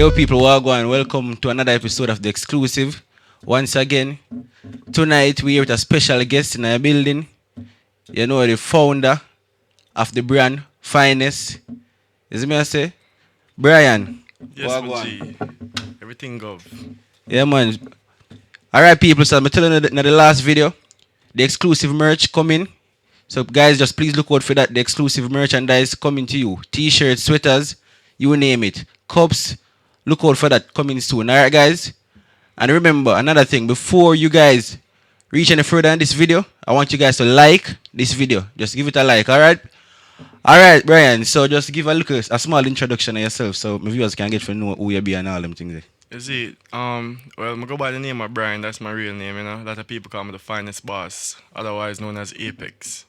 Yo, people, welcome welcome to another episode of The Exclusive. Once again, tonight we here with a special guest in our building. You know, the founder of the brand, Finest. Is it me I say? Bryan. Yes, my Wagwan. G. Everything gov. Yeah, man. Alright, people, so I'm telling you in the last video, the exclusive merch coming. So, guys, just please look out for that. The exclusive merchandise coming to you. T-shirts, sweaters, you name it. Cups, look out for that coming soon. Alright, guys? And remember, another thing, before you guys reach any further in this video, I want you guys to like this video. Just give it a like, alright? Alright, Bryan, so just give a small introduction of yourself so my viewers can get to know who you be and all them things. You see, I go by the name of Bryan. That's my real name, you know. A lot of people call me the finest boss, otherwise known as Apex,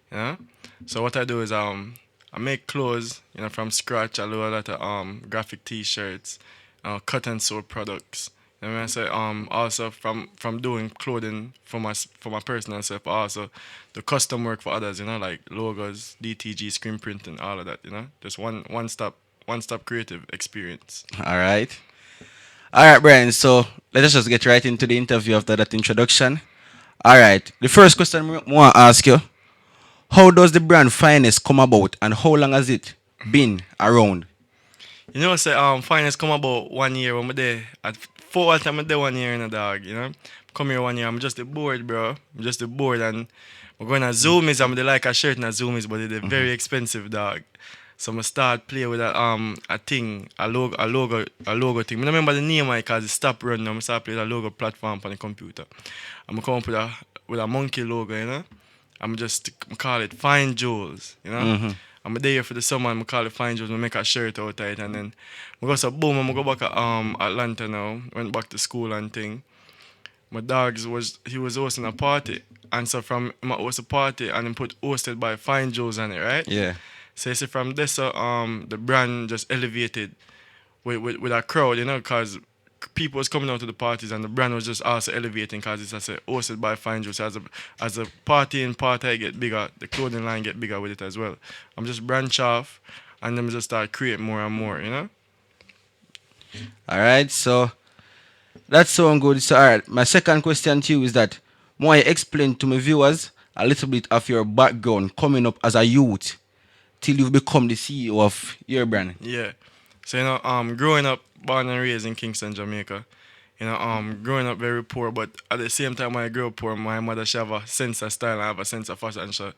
you know. So what I do is I make clothes, you know, from scratch. I do a lot of graphic T-shirts, cut and sew products. You know what I say? Also from doing clothing for my personal self, also the custom work for others, you know, like logos, DTG, screen printing, all of that, you know. Just one stop creative experience. Alright? Alright, Bryan, so let us just get right into the interview after that introduction. Alright, the first question I want to ask you, how does the brand Finest come about and how long has it been around? You know, say finance come about 1 year when I'm there. At four time I'm there 1 year in a dog, you know. Come here 1 year, I'm just bored, bro. I'm just bored and we're going to Zoomies. I'm like a shirt in a Zoomies, but it's very expensive, dog. So I start play with a thing, a logo thing. I don't remember the name because it stopped running. I start play with a logo platform on the computer. I'm come up with a monkey logo, you know. I'm just call it Fine Jewels, you know. I'm there for the summer and I call it Fine Jewels. I make a shirt out of it and then I go so boom. I go back to Atlanta now. Went back to school and thing. My dogs was hosting a party and so from my host a party and then put hosted by Fine Jewels on it, right? Yeah. So you see from this the brand just elevated with a crowd, you know, because people was coming out to the parties and the brand was just also elevating because it's as a hosted by Fine Juice. As a party and party get bigger, the clothing line get bigger with it as well. I'm just branch off and then just start creating more and more, you know? Alright, so that's so good. So, alright, my second question to you is that more explain to my viewers a little bit of your background coming up as a youth till you've become the CEO of your brand. Yeah. So you know, growing up, born and raised in Kingston, Jamaica. You know, growing up very poor, but at the same time when I grew up poor, my mother she have a sense of style and have a sense of fashion. So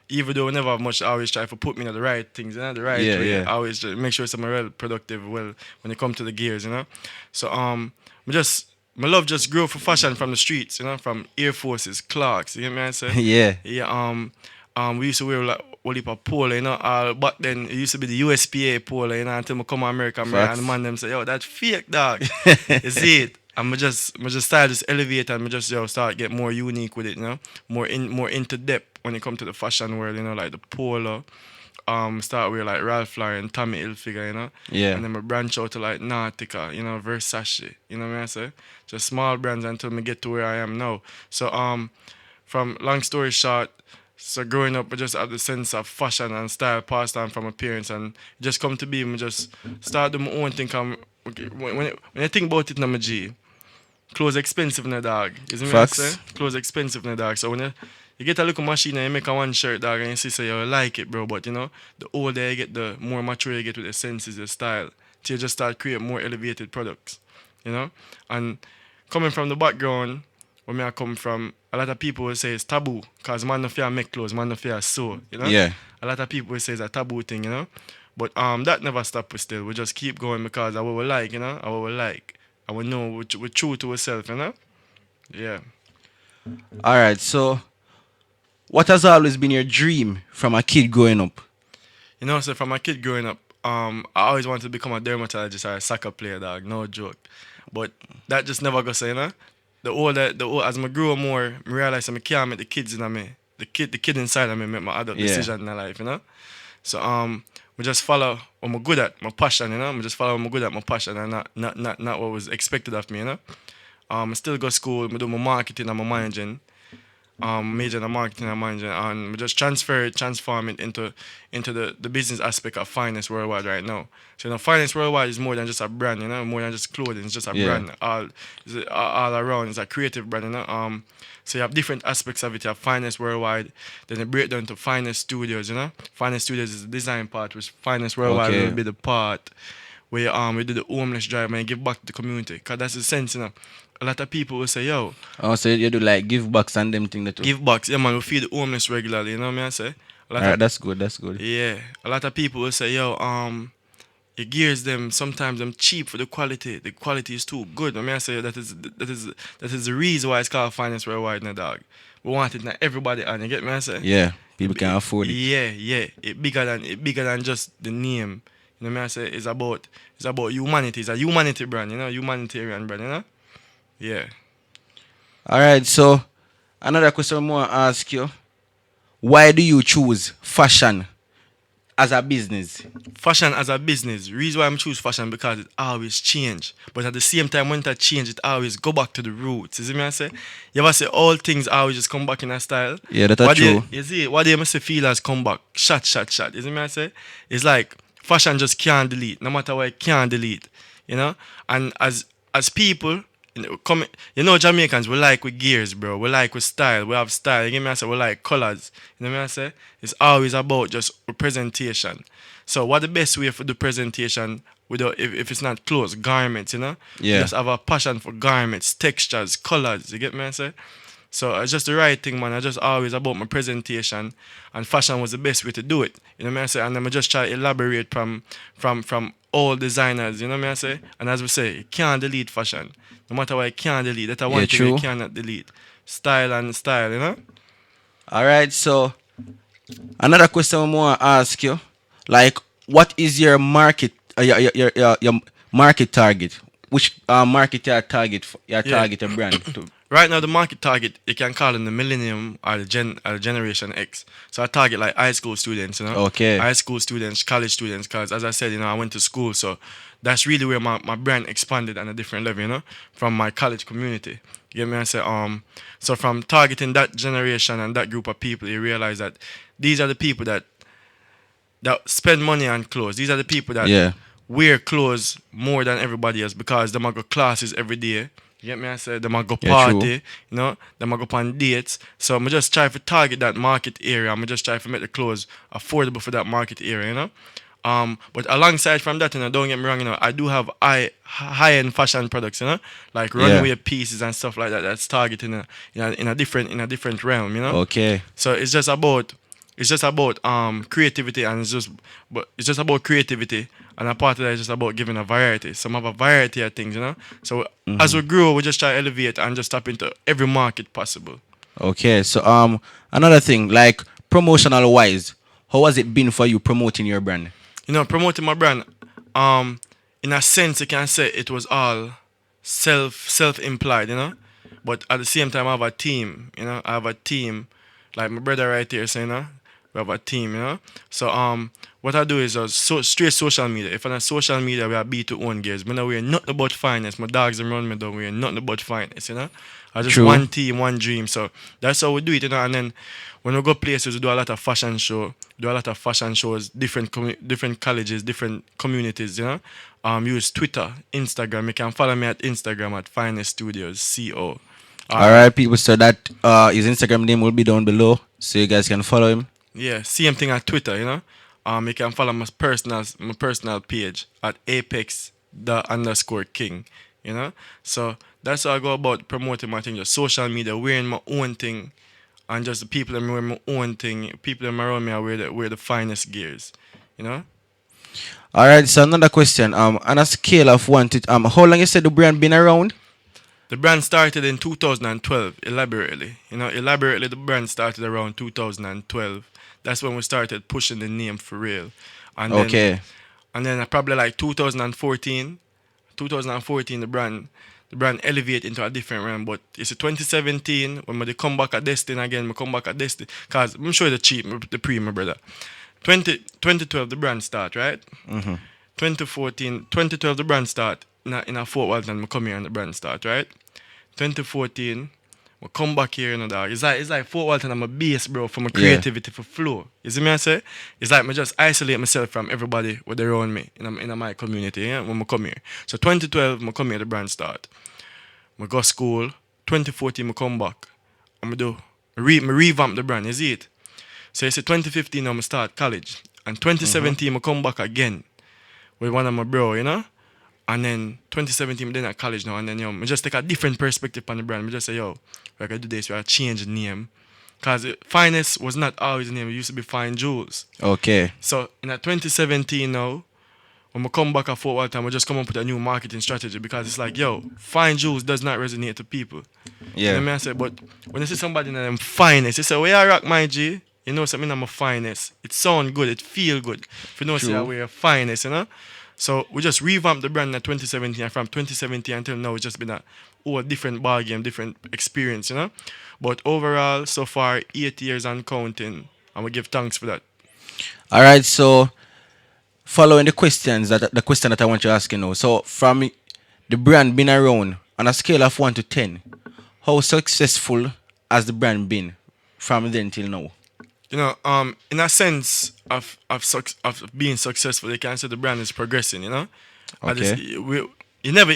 even though we never have much, I always try to put me in the right things, you know, the right Yeah, way. yeah. I always just make sure I'm real productive well when it comes to the gears, you know. So I just my love just grew for fashion from the streets, you know, from Air Forces, Clarks, you get me I say? Yeah. Yeah, we used to wear like whole heap of polo, you know. Back then it used to be the USPA polo, you know, until I come to America, and the Facts. man them say, yo, that's fake dog. You see it? And I just style just elevate and I just start get more unique with it, you know, more into depth when it come to the fashion world, you know, like the polo. Start with like Ralph Lauren, Tommy Hilfiger, you know, Yeah. and then I branch out to like Nautica, you know, Versace, you know what I say? Just small brands until I get to where I am now. So from long story short, so growing up, I just have the sense of fashion and style passed on from my parents, and it just come to be, I just start doing my own thing. Okay, when I think about it, now, my G, clothes expensive in the dog. You see me I say? Facts. Clothes expensive in the dog. So when you get a little machine and you make a one shirt dog and you see say you like it, bro. But you know, the older you get, the more mature you get with the senses, the style. Till you just start creating more elevated products. You know? And coming from the background where me I come from, a lot of people will say it's taboo. Cause man no fear make clothes, man no fear sew, you know? Yeah. A lot of people will say it's a taboo thing, you know? But that never stop us still. We just keep going because of what we like, you know? Of what we like. And we know we're true to ourselves, you know? Yeah. Alright, so what has always been your dream from a kid growing up? You know, so from a kid growing up, I always wanted to become a dermatologist or a soccer player, dog. No joke. But that just never got so, you know? As I grew more, I realized I can't make the kids in me. The kid inside of me make my adult Yeah. decision in life, you know? So we just follow what I'm good at, my passion, you know? I just follow what I'm good at, my passion, and not what was expected of me, you know? I still go to school, I do my marketing and my managing. major in marketing and management, and we just transform it into the business aspect of finance worldwide right now. So finance worldwide is more than just a brand, more than just clothing. It's just a Yeah. brand all around. It's a creative brand, So you have different aspects of it. You have finance worldwide, then you break down to finance studios. Finance studios is the design part, which finance worldwide will Okay. be the part where we do the homeless drive and give back to the community. Cause that's the sense, A lot of people will say, yo, Oh, so you do like give backs and them thing that too. give backs. Yeah, man, we feed the homeless regularly. You know what I say? A lot Alright, of that's good. That's good. yeah, a lot of people will say, yo, it gears them sometimes them cheap for the quality. The quality is too good. I say that is the reason why it's called finance worldwide, no dog. We want it now everybody on. You get me? I say. Yeah, people can afford it. Yeah. It bigger than just the name. You know what I say? It's about humanity. It's a humanity brand. Humanitarian brand. Yeah. Alright, so another question I want to ask you: why do you choose fashion as a business? Fashion as a business. Reason why I'm choose fashion because it always change. But at the same time, when it change, it always go back to the roots. You see me I say? You ever say all things always just come back in a style? Yeah, that's What true. you see, what they must feel as come back. Shot. You see me I say? It's like fashion just can't delete. No matter what it can't delete. And as people, Jamaicans, we like with gears, bro. We like with style. We have style. You get me? I say we like colors. You know what I say? It's always about just representation. So, what the best way for the presentation without if it's not clothes, garments, You Yeah. just have a passion for garments, textures, colors. You get me? I say? So it's just the right thing, man. I just always about my presentation, and fashion was the best way to do it. You know what I say? And then I just try to elaborate from all designers. You know what I say? And as we say, you can't delete fashion. No matter what, you can't delete. That's one Yeah, thing you true. cannot delete. Style and style. Alright, so another question I want to ask you: like, what is your market, your market target? Which market you target for, you Yeah. target a brand to? Right now, the market target you can call them the millennium or the generation X. So I target like high school students, Okay. high school students, college students. Because as I said, I went to school, so that's really where my brand expanded on a different level, from my college community. You get me? I say, so from targeting that generation and that group of people, you realize that these are the people that spend money on clothes. These are the people that Yeah. wear clothes more than everybody else because them a go classes every day. You get me? I said them a go Yeah, true. party, them a go on dates. So I'm just try to target that market area. I'm just try to make the clothes affordable for that market area. But alongside from that, don't get me wrong, I do have high end fashion products, like Yeah. runway pieces and stuff like that. That's targeting in a different realm. Okay. So it's just about creativity and it's just about creativity and a part of that is just about giving a variety. Some have a variety of things. So as we grow, we just try to elevate and just tap into every market possible. Okay. So another thing, like promotional wise, how has it been for you promoting your brand? Promoting my brand, in a sense, you can say it was all self implied. But at the same time, I have a team. I have a team, like my brother right here. So we have a team. So what I do is straight social media. If I'm on social media, we are B2 gears. Me not we're nothing about finance. My dogs around me don't we're nothing about finance. I just True. one team, one dream. So that's how we do it. And then when we go places, we do a lot of fashion shows, different colleges, different communities. Use Twitter, Instagram. You can follow me at Instagram at Finest Studios CO. All right, people. So that his Instagram name will be down below, so you guys can follow him. Yeah, same thing at Twitter. You can follow my personal page at Apex the underscore King. So that's how I go about promoting my thing, just social media, wearing my own thing, and just the people that wear my own thing, people that around me are wear the finest gears. You know. All right. So another question. On a scale of 1 to how long you said the brand been around? The brand started in 2012, elaborately. Elaborately, the brand started around 2012. That's when we started pushing the name for real. And then, Okay. and then probably like 2014, the brand elevate into a different realm. But it's 2017 when they come back at Destin again. We come back at Destin because I'm sure the cheap, the pre, my brother. 2012 the brand start, right? 2012 the brand start in a Fort Walton. I come here and the brand start, right? 2014 I come back here, you know, dog. It's like Fort Walton, I'm a base, bro, for my Yeah. creativity, for flow. You see me, I say? It's like me just isolate myself from everybody with around me in my community, yeah, when I come here. So 2012, I come here, the brand start. I go school. 2014, I come back. I'm do me revamp the brand, you see it? So you see 2015, I'm start college. And 2017, I come back again with one of my bro, you know? And then 2017, I'm then at college now. And then, I just take a different perspective on the brand. I just say, we're going to do this. We're going to change the name. Because Finest was not always the name. It used to be Fine Jewels. Okay. So in 2017 now, when I come back at Fort Walton, I just come up with a new marketing strategy because it's like, Fine Jewels does not resonate to people. You know Yeah. what I say? But when you see somebody in them finest, you say, where I rock my G? You know something, I'm a finest. It sound good, it feel good. If you know, say, True. we're a finest, you know? So we just revamped the brand in 2017, and from 2017 until now, it's just been a whole different ball game, different experience, you know? But overall, so far, 8 years and counting, and we give thanks for that. All right. So following the question that I want to ask you now. So from the brand being around on a scale of 1 to 10, how successful has the brand been from then till now? In a sense of being successful, you can say the brand is progressing. I just Okay. you never.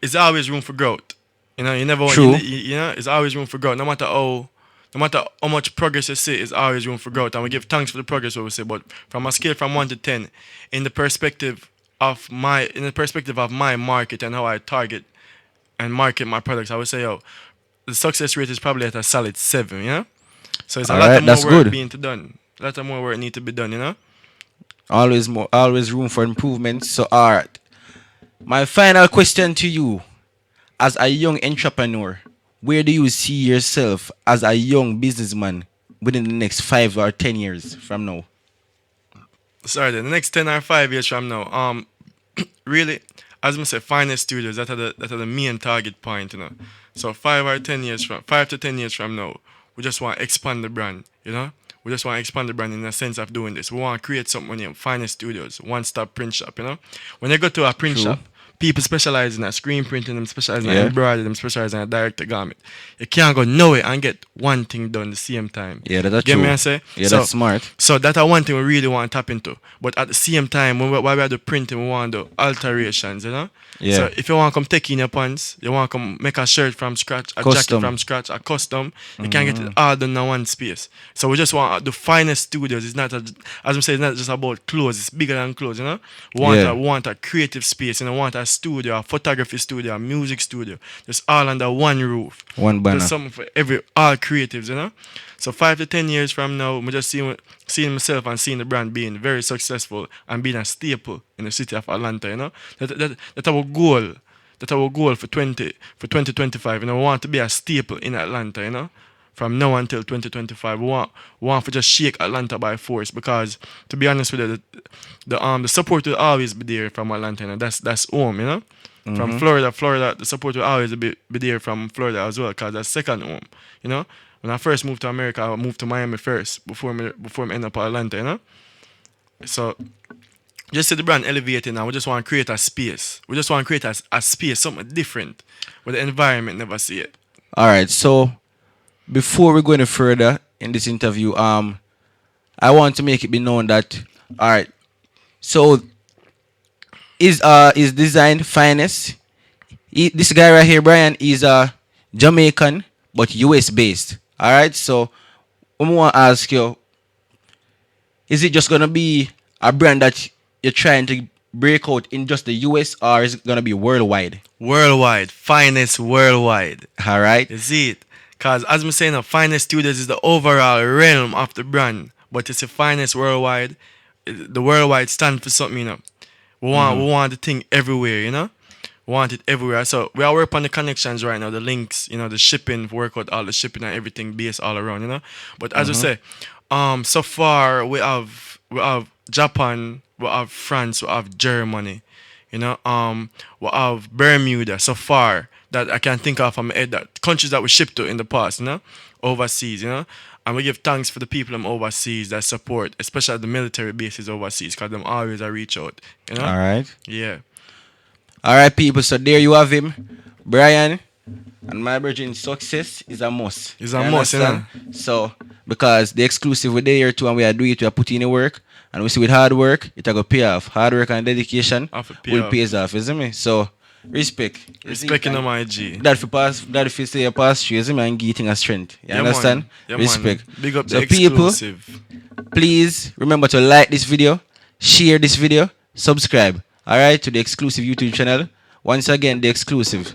It's always room for growth. You never want. True. It's always room for growth. No matter how much progress you see, it's always room for growth. And we give thanks for the progress, what we say. But from a scale from 1 to 10, in the perspective of my market and how I target and market my products, I would say, the success rate is probably at a solid 7. So it's a All lot of right. more That's work good. being to done. A lot of more work need to be done. Always room for improvement. So all right. My final question to you, as a young entrepreneur, where do you see yourself as a young businessman within the next 5 or 10 years from now? Sorry, the next 10 or 5 years from now, really, as I said, finance studios that are the main target point. So 5 to 10 years from now, we just want to expand the brand. We just want to expand the brand in the sense of doing this. We want to create something new, finance studios, one-stop print shop. When you go to a print True. shop, people specialize in a screen printing, them specialize in a Yeah. embroidery, them specialize in a direct to garment. You can't go nowhere and get one thing done the same time. Yeah, that's Get me true. I say? Yeah, So that's smart. so that's one thing we really want to tap into. But at the same time, while we are the printing, we want the alterations. So Yeah. if you want to come take in your pants, you want to come make a shirt from scratch, a jacket Custom. from scratch, a custom, you can get it all done in one space. So we just want the finest studios. It's not, as I say, it's not just about clothes. It's bigger than clothes. Yeah. We want a creative space, we want a studio, a photography studio, a music studio. Just all under one roof. One Just banner. something for all creatives. So 5 to 10 years from now, I'm just seeing myself and seeing the brand being very successful and being a staple in the city of Atlanta. That's our goal. That's our goal for 2025. We want to be a staple in Atlanta. From now until 2025, we want to just shake Atlanta by force because, to be honest with you, the support will always be there from Atlanta. That's home. From Florida, the support will always be there from Florida as well because that's second home. When I first moved to America, I moved to Miami first before I end up in Atlanta. So just see the brand elevating now. We just want to create a space. We just want to create a space, something different, where the environment never see it. All right. So before we go any further in this interview, I want to make it be known that all right. So is design finest. This guy right here, Bryan, is Jamaican but US based. All right. So I want to ask you, is it just gonna be a brand that you're trying to break out in just the US, or is it gonna be worldwide? Worldwide, finest worldwide. All right. You see it? Because as I'm saying, finest studios is the overall realm of the brand, but it's the finest worldwide. The worldwide stand for something. We want the thing everywhere. We want it everywhere. So we are working on the connections right now, the links, the shipping, work out all the shipping and everything based all around. But as we say, so far we have Japan, we have France, we have Germany, we have Bermuda so far that I can think of from my head, that countries that we shipped to in the past, overseas, and we give thanks for the people overseas that support, especially the military bases overseas, because them always I reach out. All right. Yeah. All right, people. So there you have him, Bryan. And my virgin success is a must. It's You a must, you understand? So because the exclusive we're there too and we are doing it, we are putting in the work. And we see with hard work, it will pay off. Hard work and dedication Have to pay will off. pay off, you see me? So respect. You see, Respecting and my G. that if you say a pass through, you see me, and getting a strength. You Yeah, understand? man. Yeah, Respect. man. Big up So the people, exclusive. please remember to like this video, share this video, subscribe. Alright, to the exclusive YouTube channel. Once again, the exclusive.